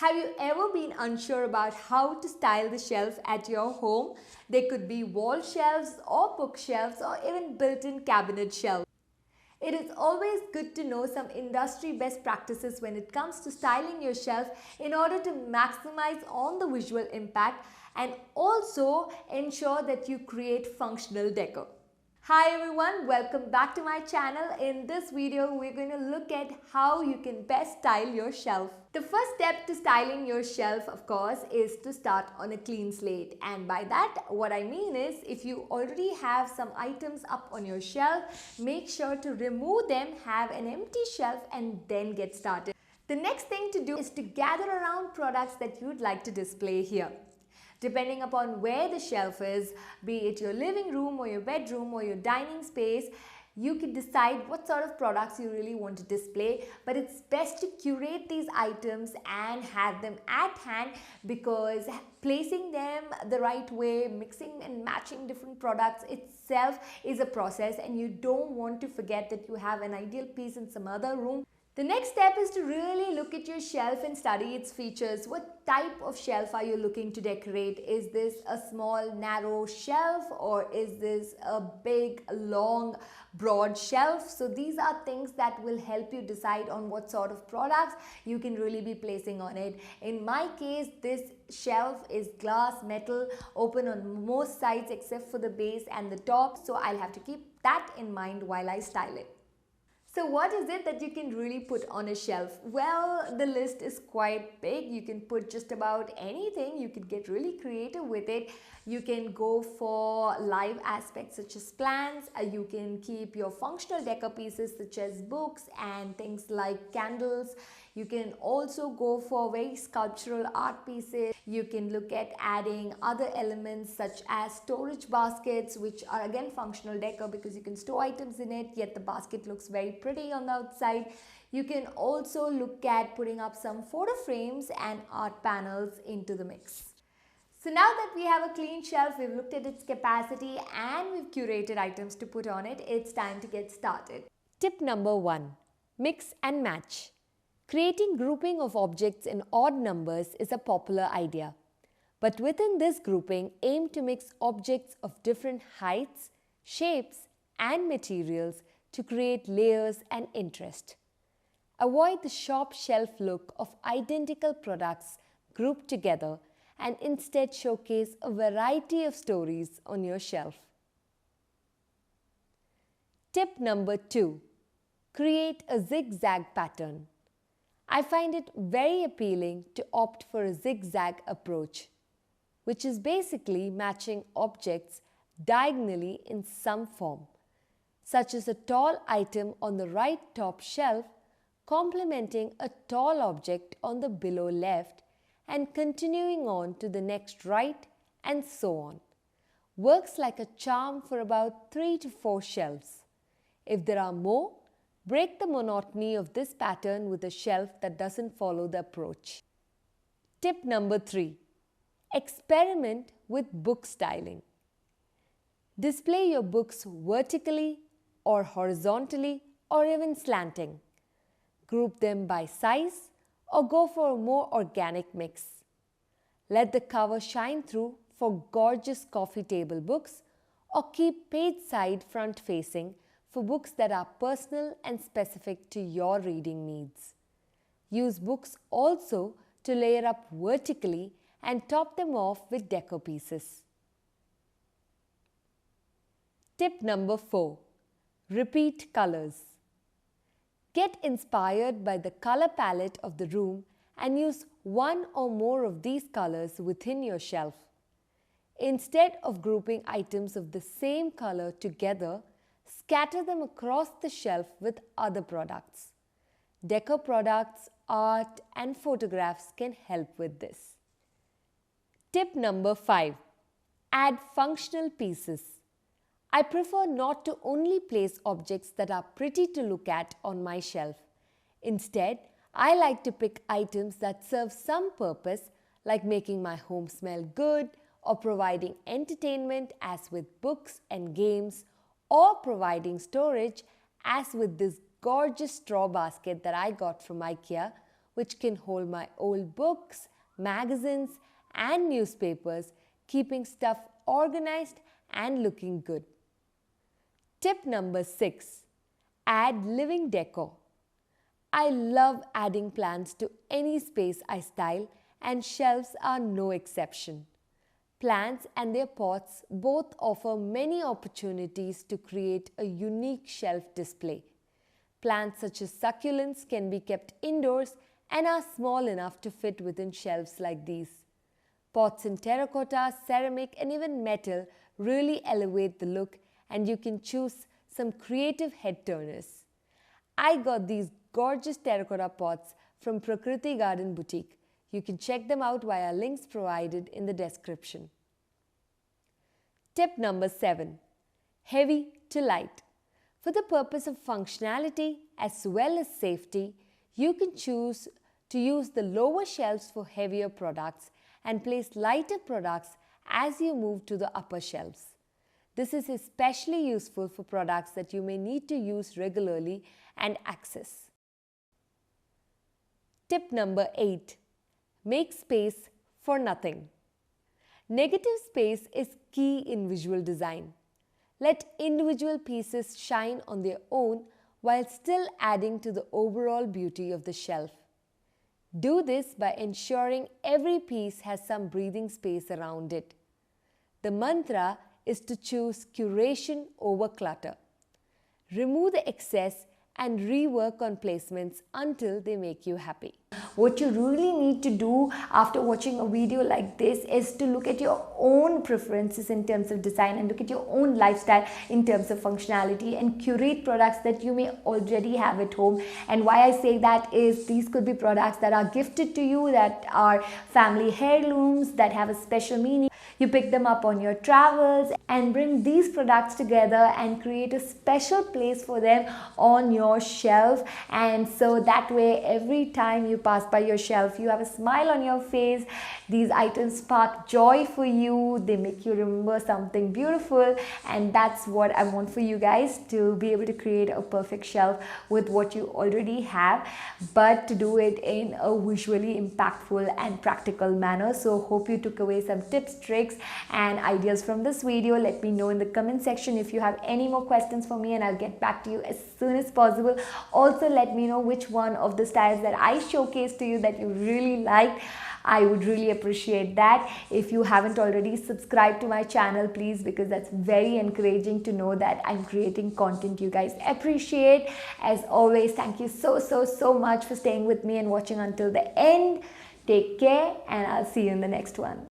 Have you ever been unsure about how to style the shelf at your home? They could be wall shelves or bookshelves or even built-in cabinet shelves. It is always good to know some industry best practices when it comes to styling your shelf in order to maximize on the visual impact and also ensure that you create functional decor. Hi everyone, welcome back to my channel. In this video, we're going to look at how you can best style your shelf. The first step to styling your shelf, of course, is to start on a clean slate. And by that, what I mean is if you already have some items up on your shelf, make sure to remove them, have an empty shelf and then get started. The next thing to do is to gather around products that you'd like to display here. Depending upon where the shelf is, be it your living room or your bedroom or your dining space, you can decide what sort of products you really want to display, but it's best to curate these items and have them at hand because placing them the right way, mixing and matching different products itself is a process, and you don't want to forget that you have an ideal piece in some other room. The next step is to really look at your shelf and study its features. What type of shelf are you looking to decorate? Is this a small, narrow shelf, or is this a big, long, broad shelf? So these are things that will help you decide on what sort of products you can really be placing on it. In my case, this shelf is glass, metal, open on most sides except for the base and the top. So I'll have to keep that in mind while I style it. So what is it that you can really put on a shelf? Well, the list is quite big. You can put just about anything. You could get really creative with it. You can go for live aspects such as plants. You can keep your functional decor pieces such as books and things like candles. You can also go for very sculptural art pieces. You can look at adding other elements such as storage baskets, which are again functional decor because you can store items in it, yet the basket looks very pretty on the outside. You can also look at putting up some photo frames and art panels into the mix. So now that we have a clean shelf, we've looked at its capacity and we've curated items to put on it, it's time to get started. Tip number 1. Mix and match. Creating grouping of objects in odd numbers is a popular idea. But within this grouping, aim to mix objects of different heights, shapes, and materials to create layers and interest. Avoid the shop shelf look of identical products grouped together and instead showcase a variety of stories on your shelf. Tip number 2. Create a zigzag pattern. I find it very appealing to opt for a zigzag approach, which is basically matching objects diagonally in some form, such as a tall item on the right top shelf complementing a tall object on the below left and continuing on to the next right and so on. Works like a charm for about 3 to 4 shelves. If there are more, break the monotony of this pattern with a shelf that doesn't follow the approach. Tip number 3. Experiment with book styling. Display your books vertically or horizontally or even slanting. Group them by size or go for a more organic mix. Let the cover shine through for gorgeous coffee table books or keep page side front facing for books that are personal and specific to your reading needs. Use books also to layer up vertically and top them off with decor pieces. Tip number 4. Repeat colors. Get inspired by the color palette of the room and use one or more of these colors within your shelf. Instead of grouping items of the same color together, scatter them across the shelf with other products. Decor products, art, and photographs can help with this. Tip number 5. Add functional pieces. I prefer not to only place objects that are pretty to look at on my shelf. Instead, I like to pick items that serve some purpose, like making my home smell good or providing entertainment as with books and games, or providing storage as with this gorgeous straw basket that I got from IKEA, which can hold my old books, magazines, and newspapers, keeping stuff organized and looking good. Tip number 6. Add living decor. I love adding plants to any space I style, and shelves are no exception. Plants and their pots both offer many opportunities to create a unique shelf display. Plants such as succulents can be kept indoors and are small enough to fit within shelves like these. Pots in terracotta, ceramic, and even metal really elevate the look, and you can choose some creative head turners. I got these gorgeous terracotta pots from Prakriti Garden Boutique. You can check them out via links provided in the description. Tip number 7. Heavy to light. For the purpose of functionality as well as safety, you can choose to use the lower shelves for heavier products and place lighter products as you move to the upper shelves. This is especially useful for products that you may need to use regularly and access. Tip number 8. Make space for nothing. Negative space is key in visual design. Let individual pieces shine on their own while still adding to the overall beauty of the shelf. Do this by ensuring every piece has some breathing space around it. The mantra is to choose curation over clutter. Remove the excess and rework on placements until they make you happy. What you really need to do after watching a video like this is to look at your own preferences in terms of design and look at your own lifestyle in terms of functionality and curate products that you may already have at home. And why I say that is these could be products that are gifted to you, that are family heirlooms, that have a special meaning. You pick them up on your travels and bring these products together and create a special place for them on your shelf. And so that way, every time you pass by your shelf, you have a smile on your face. These items spark joy for you. They make you remember something beautiful. And that's what I want for you guys, to be able to create a perfect shelf with what you already have, but to do it in a visually impactful and practical manner. So hope you took away some tips, tricks, and ideas from this video. Let me know in the comment section if you have any more questions for me, and I'll get back to you as soon as possible. Also, let me know which one of the styles that I showcased to you that you really liked. I would really appreciate that. If you haven't already subscribed to my channel, please, because that's very encouraging to know that I'm creating content you guys appreciate. As always, thank you so much for staying with me and watching until the end. Take care, and I'll see you in the next one.